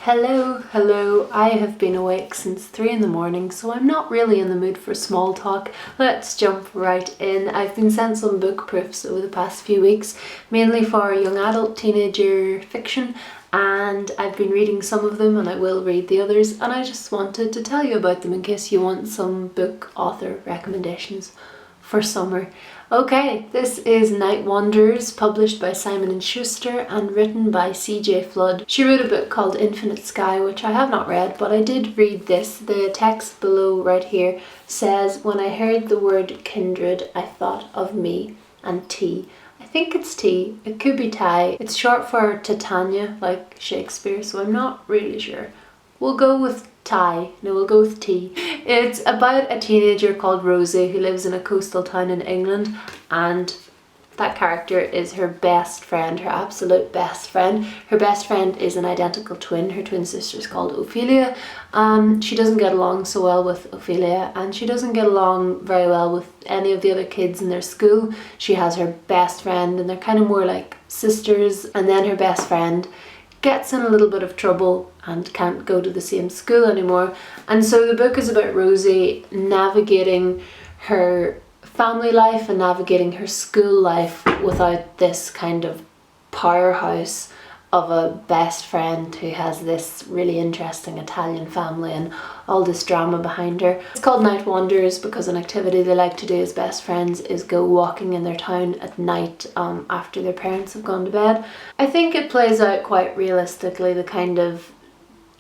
Hello. I have been awake since 3 in the morning, so I'm not really in the mood for small talk. Let's jump right in. I've been sent some book proofs over the past few weeks, mainly for young adult teenager fiction, and I've been reading some of them and I will read the others, and I just wanted to tell you about them in case you want some book author recommendations for summer. Okay, this is Nightwanderers, published by Simon & Schuster and written by C.J. Flood. She wrote a book called Infinite Sky, which I have not read, but I did read this. The text below right here says, "When I heard the word kindred, I thought of me and tea." I think it's tea. It could be Thai. It's short for Titania, like Shakespeare, so I'm not really sure. We'll go with Thai. No, we'll go with tea. It's about a teenager called Rosie who lives in a coastal town in England, and that character is her best friend, her absolute best friend. Her best friend is an identical twin. Her twin sister is called Ophelia. She doesn't get along so well with Ophelia, and she doesn't get along very well with any of the other kids in their school. She has her best friend and they're kind of more like sisters, and then her best friend gets in a little bit of trouble and can't go to the same school anymore. And so the book is about Rosie navigating her family life and navigating her school life without this kind of powerhouse of a best friend who has this really interesting Italian family and all this drama behind her. It's called Nightwanderers because an activity they like to do as best friends is go walking in their town at night after their parents have gone to bed. I think it plays out quite realistically, the kind of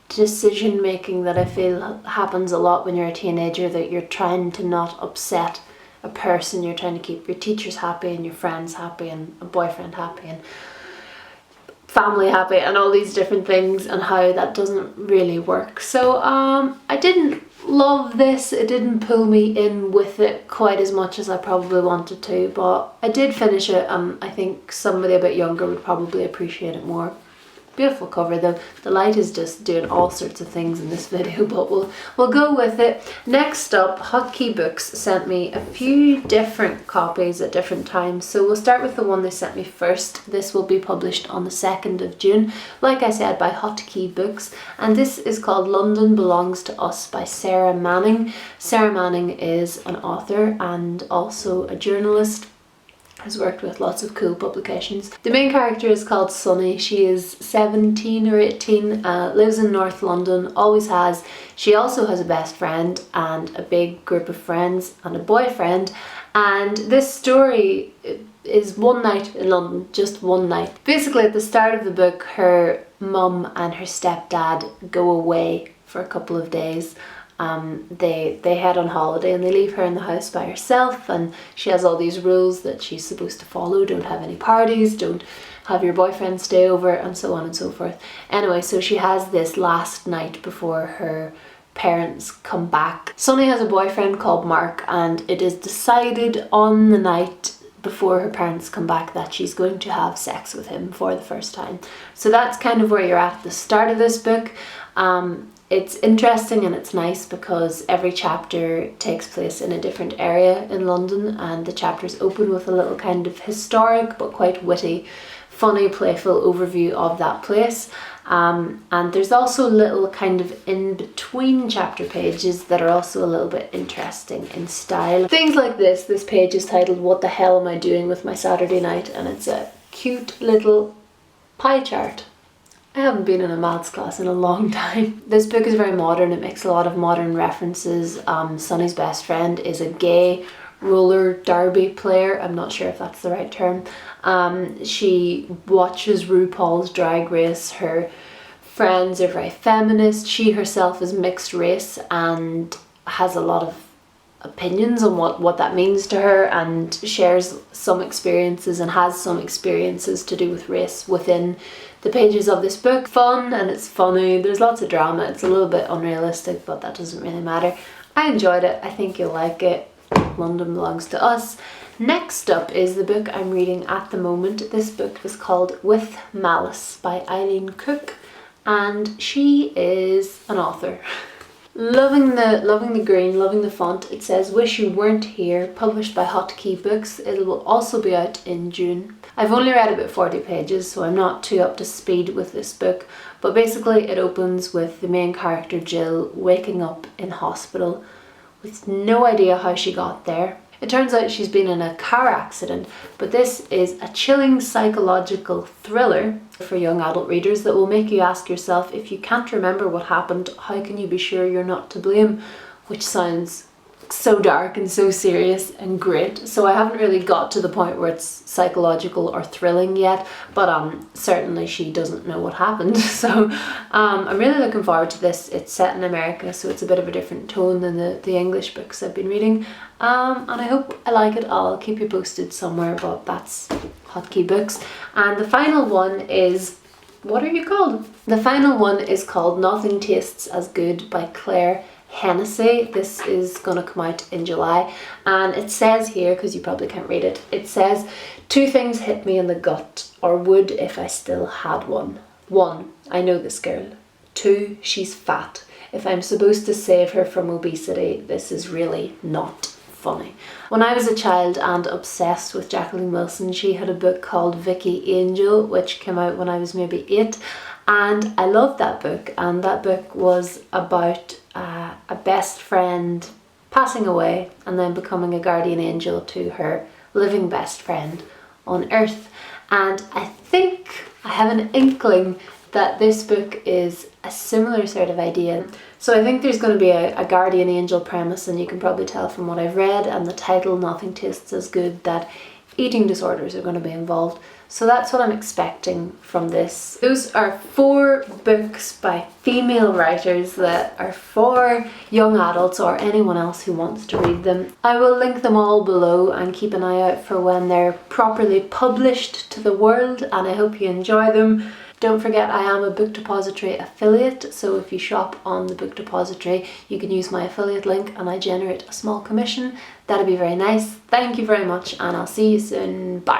decision making that I feel happens a lot when you're a teenager, that you're trying to not upset a person, you're trying to keep your teachers happy and your friends happy and a boyfriend happy and family happy and all these different things, and how that doesn't really work. So I didn't love this. It didn't pull me in with it quite as much as I probably wanted to, but I did finish it. I think somebody a bit younger would probably appreciate it more. Beautiful cover though. The light is just doing all sorts of things in this video, but we'll go with it. Next up, Hotkey Books sent me a few different copies at different times, so we'll start with the one they sent me first. This will be published on the 2nd of June, like I said, by Hotkey Books, and this is called London Belongs to Us by Sarah Manning. Sarah Manning is an author and also a journalist, has worked with lots of cool publications. The main character is called Sunny. She is 17 or 18, lives in North London, always has. She also has a best friend and a big group of friends and a boyfriend, and this story is one night in London, just one night. Basically at the start of the book, her mum and her stepdad go away for a couple of days. They head on holiday and they leave her in the house by herself, and she has all these rules that she's supposed to follow. Don't have any parties, don't have your boyfriend stay over, and so on and so forth. Anyway, so she has this last night before her parents come back. Sunny has a boyfriend called Mark, and it is decided on the night before her parents come back that she's going to have sex with him for the first time. So that's kind of where you're at the start of this book. It's interesting and it's nice because every chapter takes place in a different area in London, and the chapters open with a little kind of historic but quite witty, funny, playful overview of that place. And there's also little kind of in-between chapter pages that are also a little bit interesting in style. Things like this. This page is titled "What the Hell Am I Doing with My Saturday Night?" and it's a cute little pie chart. I haven't been in a maths class in a long time. This book is very modern. It makes a lot of modern references. Sunny's best friend is a gay roller derby player. I'm not sure if that's the right term. She watches RuPaul's Drag Race. Her friends are very feminist. She herself is mixed race and has a lot of opinions on what that means to her, and shares some experiences and has some experiences to do with race within the pages of this book. Fun, and it's funny. There's lots of drama. It's a little bit unrealistic, but that doesn't really matter. I enjoyed it. I think you'll like it. London Belongs to Us. Next up is the book I'm reading at the moment. This book is called With Malice by Eileen Cook, and she is an author. Loving the green, loving the font. It says Wish You Weren't Here, published by Hotkey Books. It will also be out in June. I've only read about 40 pages, so I'm not too up to speed with this book, but basically it opens with the main character Jill waking up in hospital with no idea how she got there. It turns out she's been in a car accident, but this is a chilling psychological thriller for young adult readers that will make you ask yourself, if you can't remember what happened, how can you be sure you're not to blame? Which sounds so dark and so serious and great. So I haven't really got to the point where it's psychological or thrilling yet, but certainly she doesn't know what happened. So I'm really looking forward to this. It's set in America, so it's a bit of a different tone than the English books I've been reading, and I hope I like it. I'll keep you posted somewhere, but that's Hotkey Books. And the final one is, what are you called? The final one is called Nothing Tastes as Good by Claire Hennessy. This is going to come out in July, and it says here, because you probably can't read it, it says, 2 things hit me in the gut, or would if I still had one. 1, I know this girl. 2, she's fat. If I'm supposed to save her from obesity, this is really not funny. When I was a child and obsessed with Jacqueline Wilson, she had a book called Vicky Angel, which came out when I was maybe 8, and I loved that book. And that book was about a best friend passing away and then becoming a guardian angel to her living best friend on Earth. And I think I have an inkling that this book is a similar sort of idea. So I think there's going to be a guardian angel premise, and you can probably tell from what I've read and the title, Nothing Tastes as Good, that eating disorders are going to be involved. So that's what I'm expecting from this. Those are 4 books by female writers that are for young adults or anyone else who wants to read them. I will link them all below, and keep an eye out for when they're properly published to the world, and I hope you enjoy them. Don't forget, I am a Book Depository affiliate, so if you shop on the Book Depository, you can use my affiliate link and I generate a small commission. That'd be very nice. Thank you very much, and I'll see you soon. Bye.